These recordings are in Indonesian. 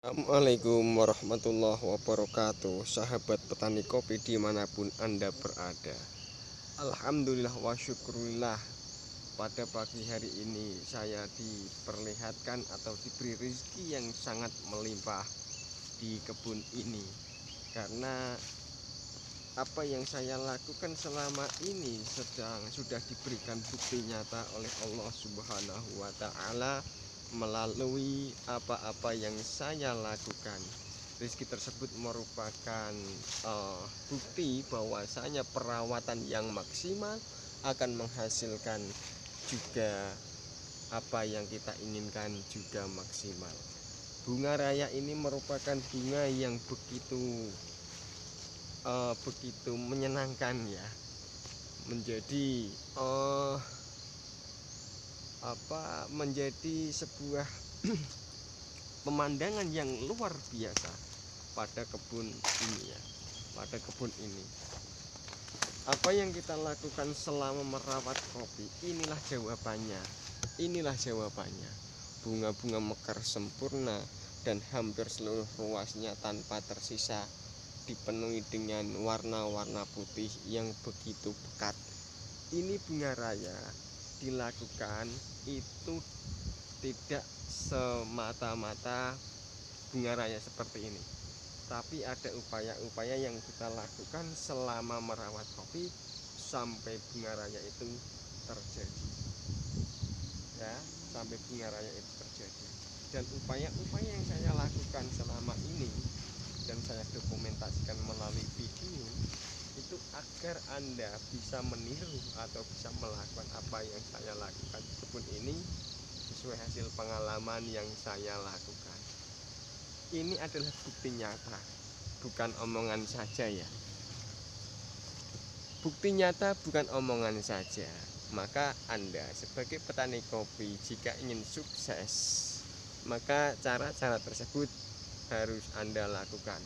Assalamualaikum warahmatullahi wabarakatuh. Sahabat petani kopi dimanapun Anda berada, Alhamdulillah wa syukurillah, pada pagi hari ini saya diperlihatkan atau diberi rezeki yang sangat melimpah di kebun ini. Karena apa yang saya lakukan selama ini sudah diberikan bukti nyata oleh Allah Subhanahu wa Ta'ala melalui apa-apa yang saya lakukan. Rezeki tersebut merupakan bukti bahwasanya perawatan yang maksimal akan menghasilkan juga apa yang kita inginkan juga maksimal. Bunga raya ini merupakan bunga yang begitu menyenangkan ya, menjadi menjadi sebuah pemandangan yang luar biasa pada kebun ini ya. Pada kebun ini, apa yang kita lakukan selama merawat kopi, inilah jawabannya. Bunga-bunga mekar sempurna dan hampir seluruh ruasnya tanpa tersisa dipenuhi dengan warna-warna putih yang begitu pekat. Ini bunga raya dilakukan itu tidak semata-mata bunga raya seperti ini, tapi ada upaya-upaya yang kita lakukan selama merawat kopi sampai bunga raya itu terjadi ya, sampai bunga raya itu terjadi. Dan upaya-upaya yang saya lakukan selama ini dan saya dokumentasikan melalui video itu agar Anda bisa meniru atau bisa melakukan apa yang saya lakukan di kebun ini sesuai hasil pengalaman yang saya lakukan. Ini adalah bukti nyata, bukan omongan saja ya. Bukti nyata bukan omongan saja. Maka Anda sebagai petani kopi jika ingin sukses, maka cara-cara tersebut harus Anda lakukan.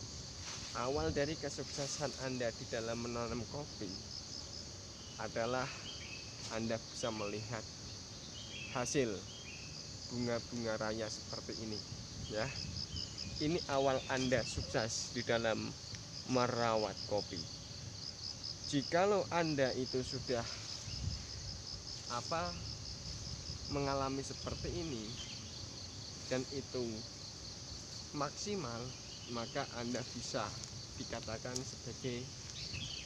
Awal dari kesuksesan Anda di dalam menanam kopi adalah Anda bisa melihat hasil bunga-bunga raya seperti ini ya. Ini awal Anda sukses di dalam merawat kopi. Jikalau Anda itu sudah mengalami seperti ini dan itu maksimal, maka Anda bisa dikatakan sebagai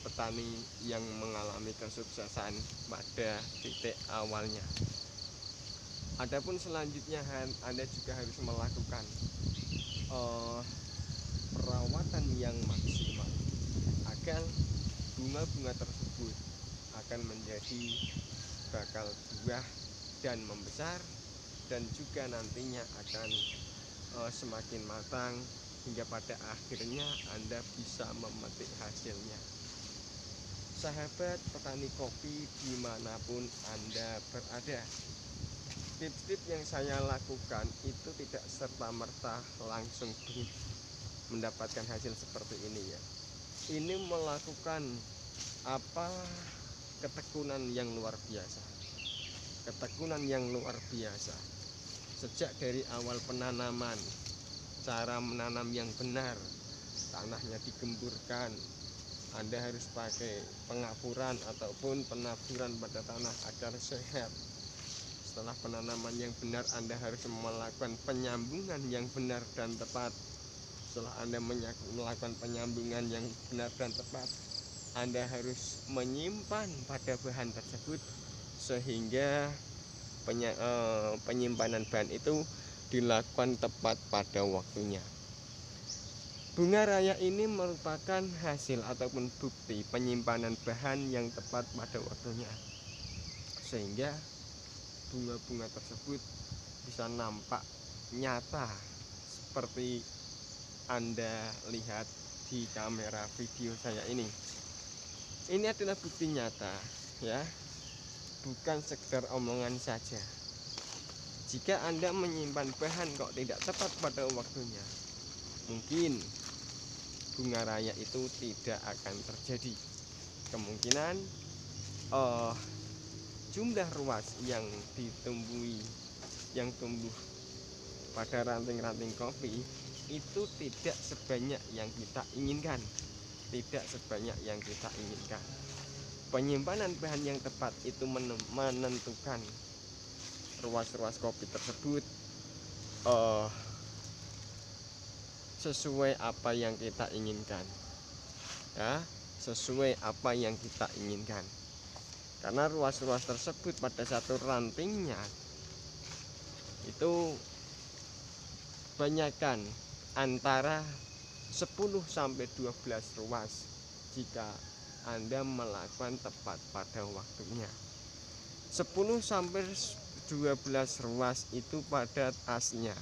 petani yang mengalami kesuksesan pada titik awalnya. Adapun selanjutnya Anda juga harus melakukan perawatan yang maksimal agar bunga-bunga tersebut akan menjadi bakal buah dan membesar, dan juga nantinya akan semakin matang hingga pada akhirnya Anda bisa memetik hasilnya. Sahabat petani kopi dimanapun Anda berada, tips-tips yang saya lakukan itu tidak serta-merta langsung mendapatkan hasil seperti ini ya. Ini melakukan ketekunan yang luar biasa. Ketekunan yang luar biasa. Sejak dari awal penanaman, cara menanam yang benar, tanahnya digemburkan. Anda harus pakai pengapuran ataupun penaburan pada tanah agar sehat. Setelah penanaman yang benar, Anda harus melakukan penyambungan yang benar dan tepat. Setelah Anda melakukan penyambungan yang benar dan tepat, Anda harus menyimpan pada bahan tersebut sehingga penyimpanan bahan itu dilakukan tepat pada waktunya. Bunga raya ini merupakan hasil ataupun bukti penyimpanan bahan yang tepat pada waktunya, sehingga bunga-bunga tersebut bisa nampak nyata seperti Anda lihat di kamera video saya ini. Ini adalah bukti nyata ya, bukan sekedar omongan saja. Jika Anda menyimpan bahan kok tidak tepat pada waktunya, mungkin bunga raya itu tidak akan terjadi. Kemungkinan jumlah ruas yang tumbuh pada ranting-ranting kopi itu tidak sebanyak yang kita inginkan. Tidak sebanyak yang kita inginkan. Penyimpanan bahan yang tepat itu menentukan ruas-ruas kopi tersebut sesuai apa yang kita inginkan, ya, sesuai apa yang kita inginkan. Karena ruas-ruas tersebut pada satu rantingnya itu banyakkan antara 10 sampai 12 ruas jika Anda melakukan tepat pada waktunya. 10 sampai 12 ruas itu pada asnya,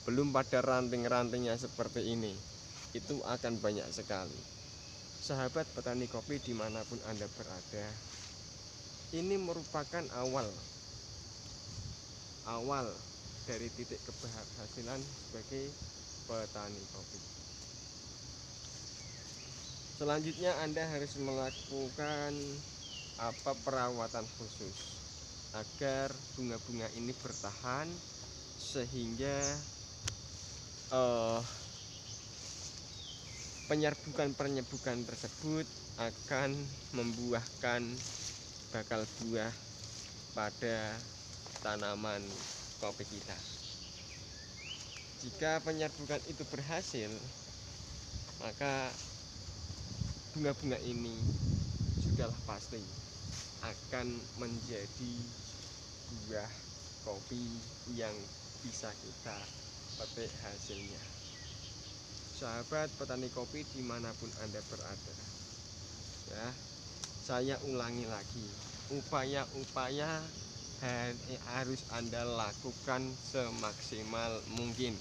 belum pada ranting-rantingnya seperti ini. Itu akan banyak sekali. Sahabat petani kopi dimanapun Anda berada, ini merupakan awal dari titik keberhasilan sebagai petani kopi. Selanjutnya Anda harus melakukan perawatan khusus agar bunga-bunga ini bertahan, sehingga penyerbukan tersebut akan membuahkan bakal buah pada tanaman kopi kita. Jika penyerbukan itu berhasil, maka bunga-bunga ini sudahlah pasti akan menjadi buah kopi yang bisa kita petik hasilnya. Sahabat petani kopi dimanapun Anda berada, ya, saya ulangi lagi, upaya-upaya harus Anda lakukan semaksimal mungkin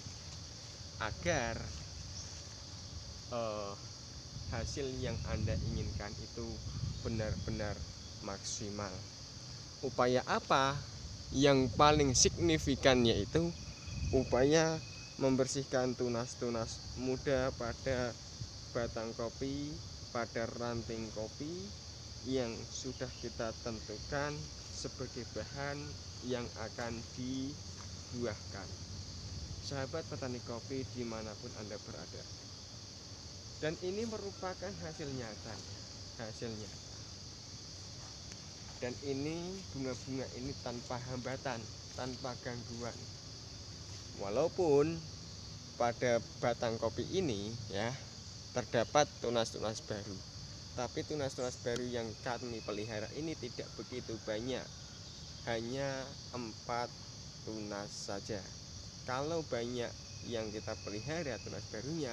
agar hasil yang Anda inginkan itu benar-benar maksimal. Upaya apa? Yang paling signifikan yaitu upaya membersihkan tunas-tunas muda pada batang kopi, pada ranting kopi yang sudah kita tentukan sebagai bahan yang akan dibuahkan. Sahabat petani kopi dimanapun Anda berada, dan ini merupakan hasil nyata. Dan ini bunga-bunga ini tanpa hambatan, tanpa gangguan. Walaupun pada batang kopi ini, ya, terdapat tunas-tunas baru, tapi tunas-tunas baru yang kami pelihara ini tidak begitu banyak, hanya 4 tunas saja. Kalau banyak yang kita pelihara tunas barunya,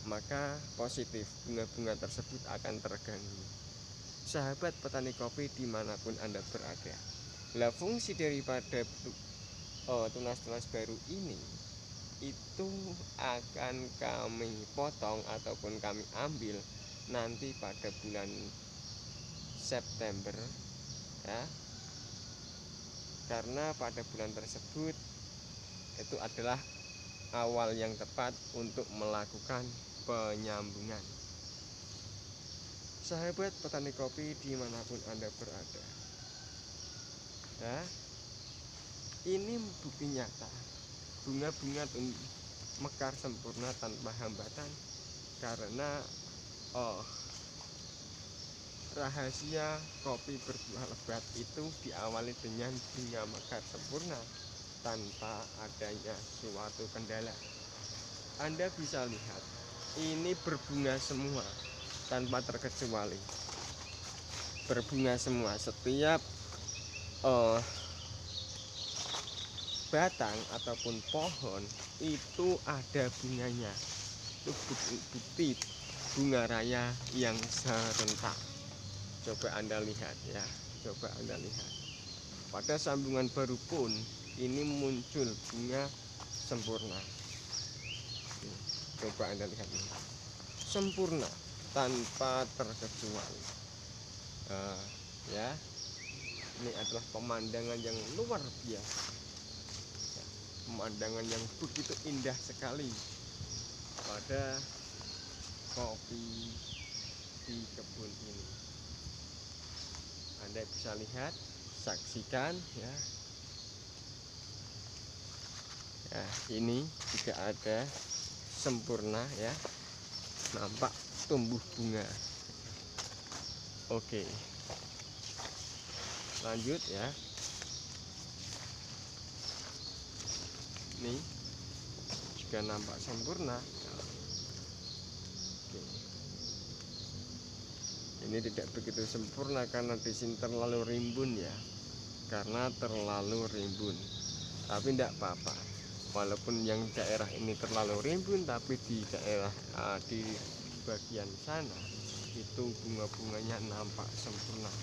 maka positif bunga-bunga tersebut akan terganggu. Sahabat petani kopi dimanapun Anda berada, fungsi daripada tunas-tunas baru ini itu akan kami potong ataupun kami ambil nanti pada bulan September, ya, karena pada bulan tersebut itu adalah awal yang tepat untuk melakukan penyambungan. Sahabat petani kopi dimanapun Anda berada, ya, ini bukti nyata bunga-bunga mekar sempurna tanpa hambatan, karena rahasia kopi berbuah lebat itu diawali dengan bunga mekar sempurna tanpa adanya suatu kendala. Anda bisa lihat, ini berbunga semua tanpa terkecuali, berbunga semua. Setiap batang ataupun pohon itu ada bunganya. Itu bukti bunga raya yang serentak. Coba Anda lihat, ya, coba Anda lihat. Pada sambungan baru pun ini muncul bunga sempurna. Coba Anda lihat ini, sempurna tanpa terkecuali. Ya, ini adalah pemandangan yang luar biasa, pemandangan yang begitu indah sekali pada kopi di kebun ini. Anda bisa lihat, saksikan, ya. Nah, ini juga ada sempurna ya, nampak tumbuh bunga. Oke, lanjut ya. Nih juga nampak sempurna. Oke. Ini tidak begitu sempurna karena di sini terlalu rimbun ya, karena terlalu rimbun. Tapi tidak apa-apa, walaupun yang daerah ini terlalu rimbun, tapi di daerah di bagian sana itu bunga-bunganya nampak sempurna.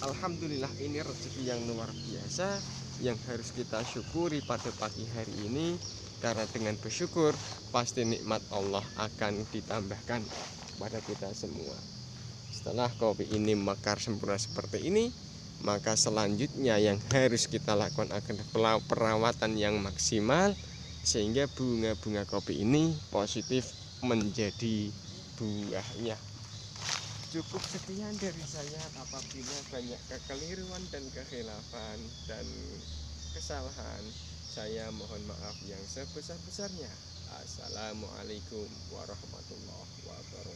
Alhamdulillah, ini rezeki yang luar biasa yang harus kita syukuri pada pagi hari ini, karena dengan bersyukur pasti nikmat Allah akan ditambahkan pada kita semua. Setelah kopi ini mekar sempurna seperti ini, maka selanjutnya yang harus kita lakukan adalah perawatan yang maksimal sehingga bunga-bunga kopi ini positif menjadi buahnya. Cukup sekian dari saya. Apabila banyak kekeliruan dan kekhilafan dan kesalahan, saya mohon maaf yang sebesar-besarnya. Assalamualaikum warahmatullahi wabarakatuh.